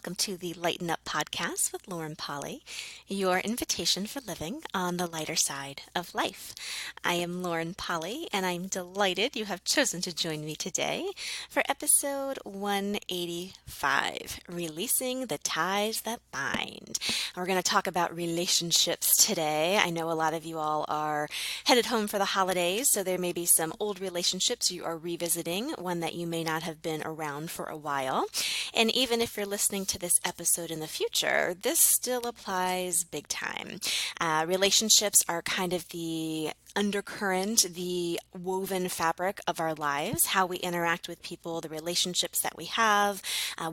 welcome to the Lighten Up podcast with Lauren Polly, your invitation for living on the lighter side of life. I am Lauren Polly, and I'm delighted you have chosen to join me today for episode 185, Releasing the Ties That Bind. We're going to talk about relationships today. I know a lot of you all are headed home for the holidays, so there may be some old relationships you are revisiting, one that you may not have been around for a while. And even if you're listening to this episode in the future, this still applies big time. Relationships are kind of the undercurrent, the woven fabric of our lives, how we interact with people, the relationships that we have,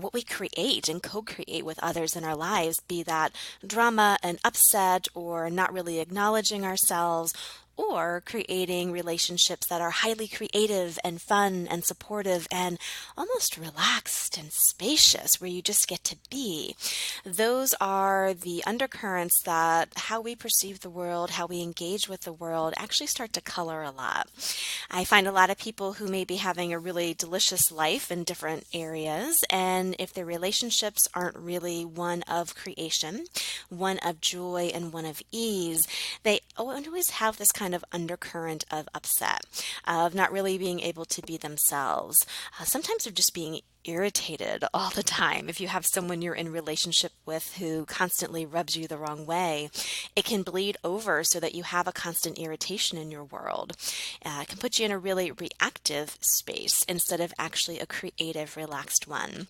what we create and co-create with others in our lives, be that drama and upset or not really acknowledging ourselves, or creating relationships that are highly creative and fun and supportive and almost relaxed and spacious, where you just get to be. Those are the undercurrents that how we perceive the world, how we engage with the world actually start to color a lot. I find a lot of people who may be having a really delicious life in different areas, and if their relationships aren't really one of creation, one of joy, and one of ease, they always have this kind of undercurrent of upset, of not really being able to be themselves. Sometimes of just being irritated all the time. If you have someone you're in relationship with who constantly rubs you the wrong way, it can bleed over so that you have a constant irritation in your world. It can put you in a really reactive space instead of actually a creative, relaxed one.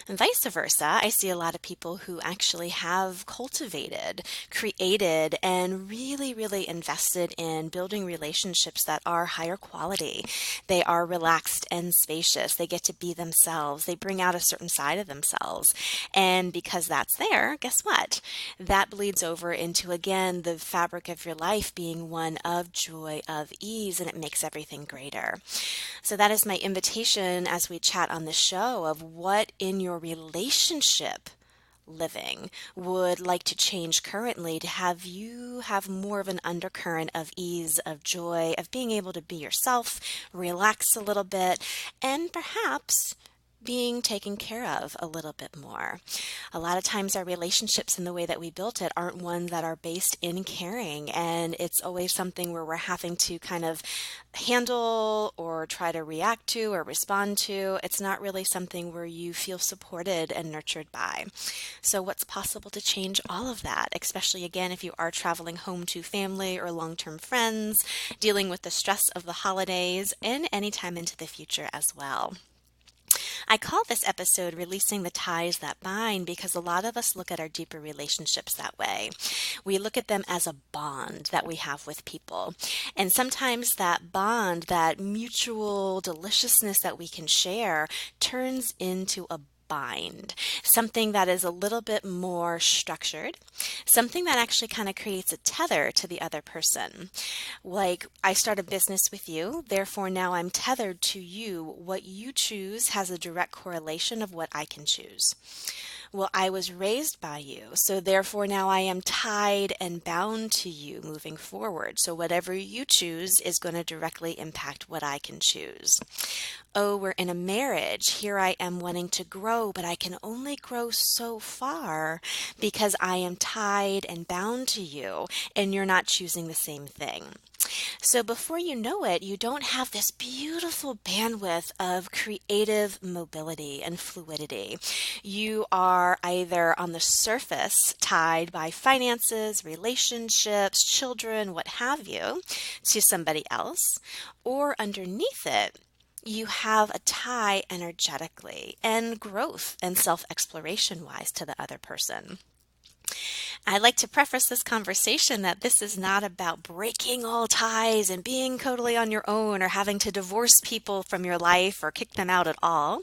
And vice versa, I see a lot of people who actually have cultivated, created, and really invested in building relationships that are higher quality. They are relaxed and spacious. They get to be themselves. They bring out a certain side of themselves. And because that's there, guess what? That bleeds over into, again, the fabric of your life being one of joy, of ease, and it makes everything greater. So that is my invitation as we chat on this show of what in your relationship living would like to change currently to have you have more of an undercurrent of ease, of joy, of being able to be yourself, relax a little bit, and perhaps being taken care of a little bit more. A lot of times our relationships and the way that we built it aren't ones that are based in caring, and it's always something where we're having to kind of handle or try to react to or respond to. It's not really something where you feel supported and nurtured by. So what's possible to change all of that, especially again if you are traveling home to family or long-term friends, dealing with the stress of the holidays, and any time into the future as well. I call this episode Releasing the Ties That Bind because a lot of us look at our deeper relationships that way. We look at them as a bond that we have with people. And sometimes that bond, that mutual deliciousness that we can share, turns into a bind, something that is a little bit more structured, something that actually kind of creates a tether to the other person. Like, I start a business with you, therefore now I'm tethered to you. What you choose has a direct correlation of what I can choose. Well, I was raised by you, so therefore now I am tied and bound to you moving forward. So whatever you choose is going to directly impact what I can choose. Oh, we're in a marriage. Here I am wanting to grow, but I can only grow so far because I am tied and bound to you, and you're not choosing the same thing. So before you know it, you don't have this beautiful bandwidth of creative mobility and fluidity. You are either on the surface tied by finances, relationships, children, what have you, to somebody else, or underneath it, you have a tie energetically and growth and self-exploration wise to the other person. I like to preface this conversation that this is not about breaking all ties and being totally on your own or having to divorce people from your life or kick them out at all.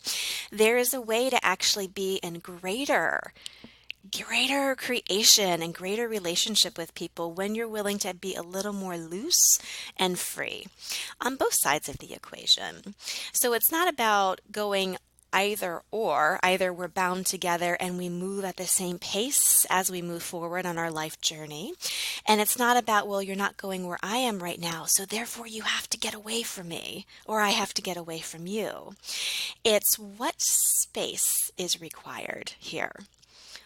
There is a way to actually be in greater creation and greater relationship with people when you're willing to be a little more loose and free on both sides of the equation. So it's not about going either or. Either we're bound together and we move at the same pace as we move forward on our life journey. And it's not about, well, you're not going where I am right now, so therefore you have to get away from me, or I have to get away from you. It's what space is required here.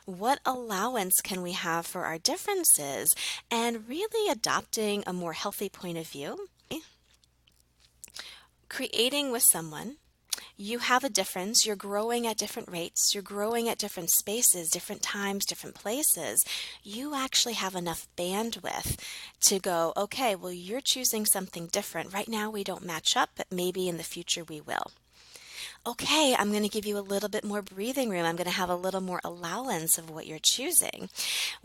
What allowance can we have for our differences, and really adopting a more healthy point of view? Creating with someone, you have a difference, you're growing at different rates, you're growing at different spaces, different times, different places. You actually have enough bandwidth to go, okay, well, you're choosing something different. Right now we don't match up, but maybe in the future we will. Okay, I'm going to give you a little bit more breathing room. I'm going to have a little more allowance of what you're choosing.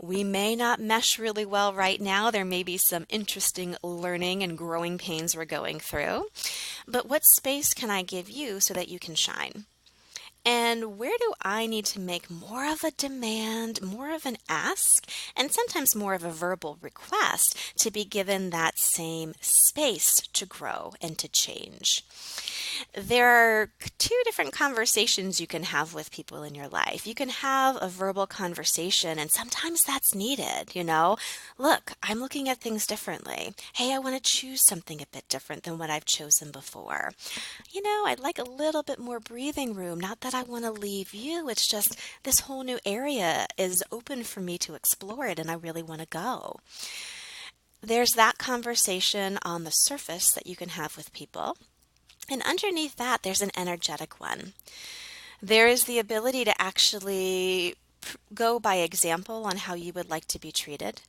We may not mesh really well right now. There may be some interesting learning and growing pains we're going through. But what space can I give you so that you can shine? And where do I need to make more of a demand, more of an ask, and sometimes more of a verbal request to be given that same space to grow and to change? There are two different conversations you can have with people in your life. You can have a verbal conversation, and sometimes that's needed, Look, I'm looking at things differently. Hey, I want to choose something a bit different than what I've chosen before. I'd like a little bit more breathing room. Not that I want to leave you, it's just this whole new area is open for me to explore it, and I really want to go. There's that conversation on the surface that you can have with people. And underneath that, there's an energetic one. There is the ability to actually go by example on how you would like to be treated.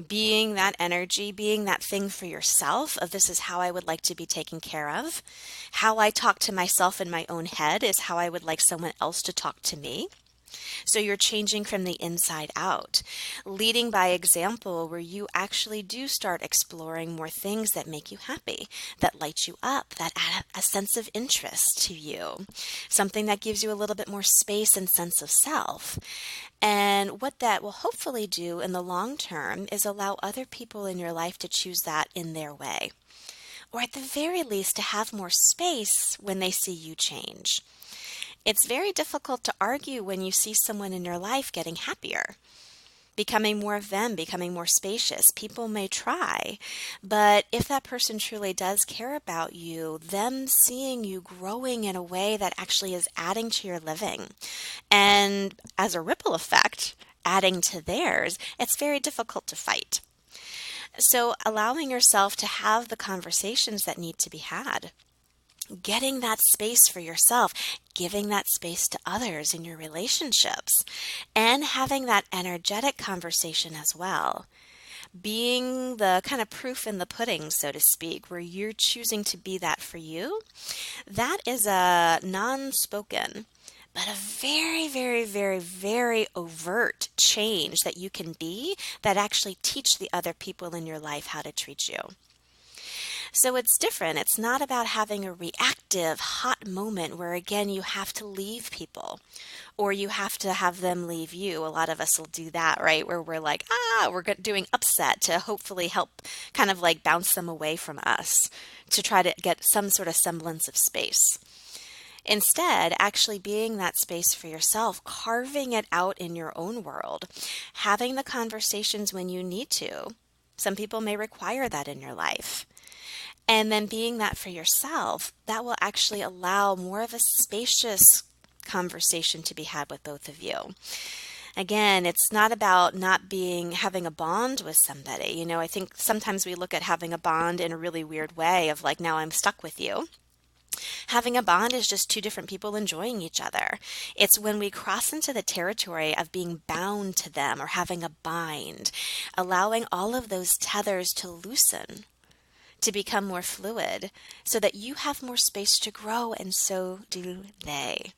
Being that energy, being that thing for yourself of this is how I would like to be taken care of. How I talk to myself in my own head is how I would like someone else to talk to me. So you're changing from the inside out, leading by example where you actually do start exploring more things that make you happy, that light you up, that add a sense of interest to you, something that gives you a little bit more space and sense of self. And what that will hopefully do in the long term is allow other people in your life to choose that in their way, or at the very least to have more space when they see you change. It's very difficult to argue when you see someone in your life getting happier, becoming more of them, becoming more spacious. People may try, but if that person truly does care about you, them seeing you growing in a way that actually is adding to your living, and as a ripple effect, adding to theirs, it's very difficult to fight. So allowing yourself to have the conversations that need to be had, getting that space for yourself, giving that space to others in your relationships, and having that energetic conversation as well. Being the kind of proof in the pudding, so to speak, where you're choosing to be that for you, that is a non-spoken, but a very, very, very, very overt change that you can be that actually teach the other people in your life how to treat you. So it's different. It's not about having a reactive, hot moment where, again, you have to leave people or you have to have them leave you. A lot of us will do that, right? Where we're like, we're doing upset to hopefully help kind of like bounce them away from us to try to get some sort of semblance of space. Instead, actually being that space for yourself, carving it out in your own world, having the conversations when you need to. Some people may require that in your life. And then being that for yourself, that will actually allow more of a spacious conversation to be had with both of you. Again, it's not about having a bond with somebody. I think sometimes we look at having a bond in a really weird way of like, now I'm stuck with you. Having a bond is just two different people enjoying each other. It's when we cross into the territory of being bound to them or having a bind, allowing all of those tethers to loosen, to become more fluid so that you have more space to grow, and so do they.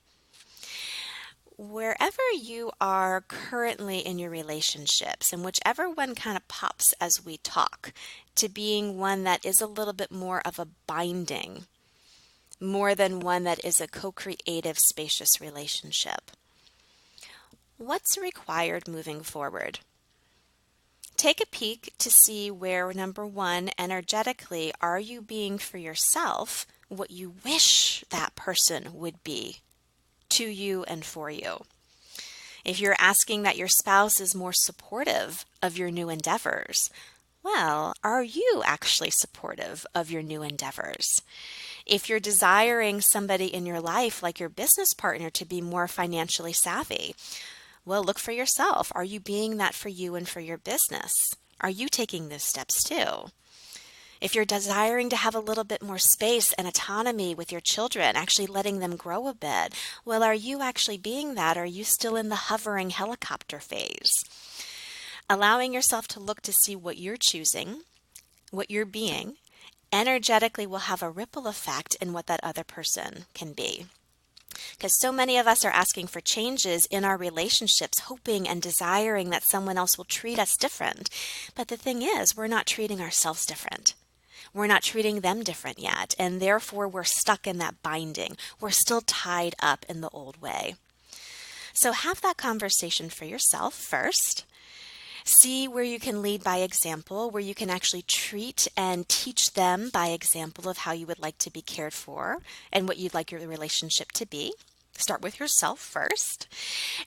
Wherever you are currently in your relationships, and whichever one kind of pops as we talk, to being one that is a little bit more of a binding, more than one that is a co-creative, spacious relationship. What's required moving forward? Take a peek to see where, number one, energetically, are you being for yourself what you wish that person would be to you and for you. If you're asking that your spouse is more supportive of your new endeavors, well, are you actually supportive of your new endeavors? If you're desiring somebody in your life, like your business partner, to be more financially savvy, well, look for yourself. Are you being that for you and for your business? Are you taking those steps too? If you're desiring to have a little bit more space and autonomy with your children, actually letting them grow a bit, well, are you actually being that? Or are you still in the hovering helicopter phase? Allowing yourself to look to see what you're choosing, what you're being, energetically will have a ripple effect in what that other person can be. Because so many of us are asking for changes in our relationships, hoping and desiring that someone else will treat us different. But the thing is, we're not treating ourselves different. We're not treating them different yet, and therefore we're stuck in that binding. We're still tied up in the old way. So have that conversation for yourself first. See where you can lead by example, where you can actually treat and teach them by example of how you would like to be cared for and what you'd like your relationship to be. Start with yourself first.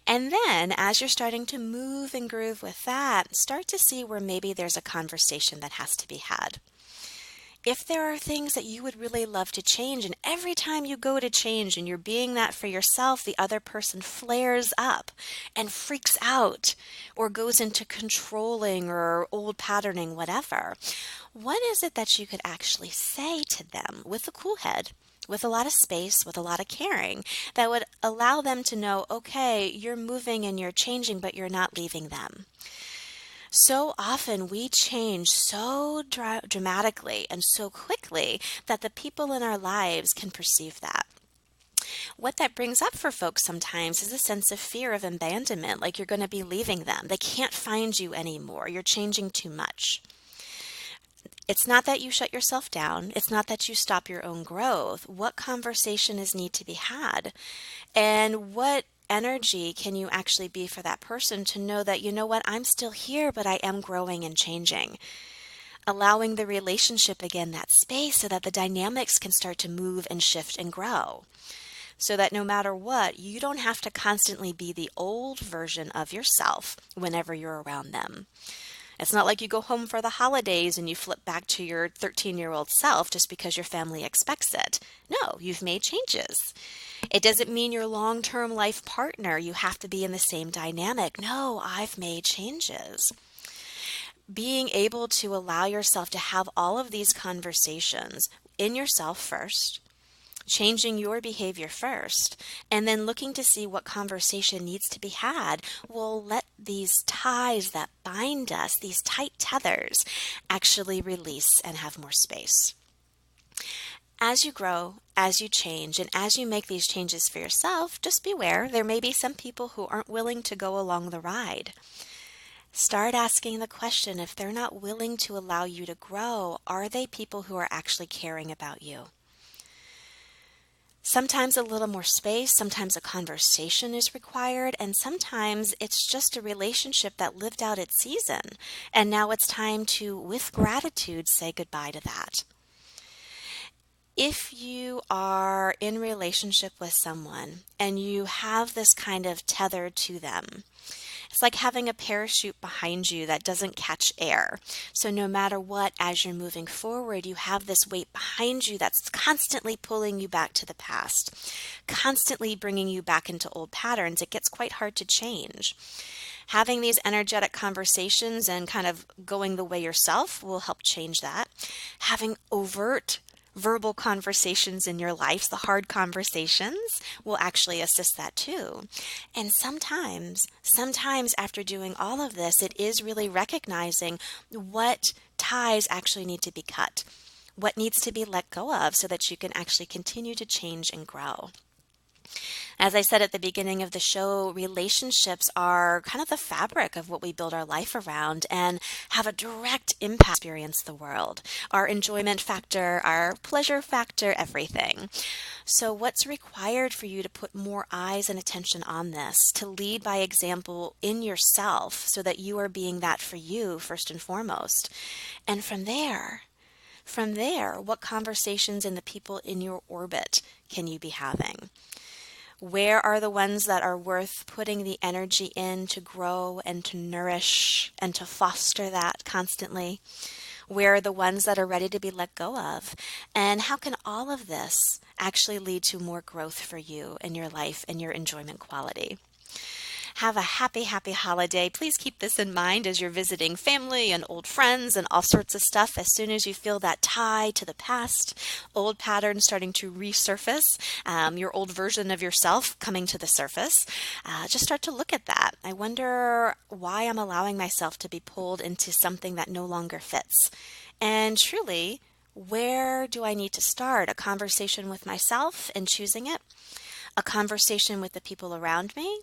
And then as you're starting to move and groove with that, start to see where maybe there's a conversation that has to be had. If there are things that you would really love to change, and every time you go to change and you're being that for yourself, the other person flares up and freaks out or goes into controlling or old patterning, whatever, what is it that you could actually say to them with a cool head, with a lot of space, with a lot of caring, that would allow them to know, okay, you're moving and you're changing, but you're not leaving them. So often we change so dramatically and so quickly that the people in our lives can perceive that. What that brings up for folks sometimes is a sense of fear of abandonment, like you're going to be leaving them. They can't find you anymore. You're changing too much. It's not that you shut yourself down. It's not that you stop your own growth. What conversation is need to be had? And what energy can you actually be for that person to know that, you know what, I'm still here, but I am growing and changing. Allowing the relationship again that space so that the dynamics can start to move and shift and grow. So that no matter what, you don't have to constantly be the old version of yourself whenever you're around them. It's not like you go home for the holidays and you flip back to your 13-year-old self just because your family expects it. No, you've made changes. It doesn't mean your long-term life partner, you have to be in the same dynamic. No, I've made changes. Being able to allow yourself to have all of these conversations in yourself first, changing your behavior first, and then looking to see what conversation needs to be had will let these ties that bind us, these tight tethers, actually release and have more space. As you grow, as you change, and as you make these changes for yourself, just beware, there may be some people who aren't willing to go along the ride. Start asking the question, if they're not willing to allow you to grow, are they people who are actually caring about you? Sometimes a little more space, sometimes a conversation is required, and sometimes it's just a relationship that lived out its season, and now it's time to, with gratitude, say goodbye to that. If you are in relationship with someone and you have this kind of tether to them, it's like having a parachute behind you that doesn't catch air. So no matter what, as you're moving forward, you have this weight behind you that's constantly pulling you back to the past, constantly bringing you back into old patterns. It gets quite hard to change. Having these energetic conversations and kind of going the way yourself will help change that. Having overt verbal conversations in your life, the hard conversations, will actually assist that too. And sometimes after doing all of this, it is really recognizing what ties actually need to be cut, what needs to be let go of so that you can actually continue to change and grow. As I said at the beginning of the show, relationships are kind of the fabric of what we build our life around and have a direct impact on experience the world, our enjoyment factor, our pleasure factor, everything. So what's required for you to put more eyes and attention on this, to lead by example in yourself so that you are being that for you first and foremost. And from there, what conversations in the people in your orbit can you be having? Where are the ones that are worth putting the energy in to grow and to nourish and to foster that constantly? Where are the ones that are ready to be let go of? And how can all of this actually lead to more growth for you in your life and your enjoyment quality? Have a happy, happy holiday. Please keep this in mind as you're visiting family and old friends and all sorts of stuff. As soon as you feel that tie to the past, old patterns starting to resurface, your old version of yourself coming to the surface, just start to look at that. I wonder why I'm allowing myself to be pulled into something that no longer fits. And truly, where do I need to start a conversation with myself and choosing it? A conversation with the people around me,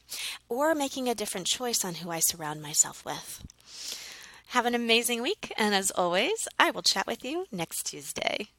or making a different choice on who I surround myself with. Have an amazing week, and as always, I will chat with you next Tuesday.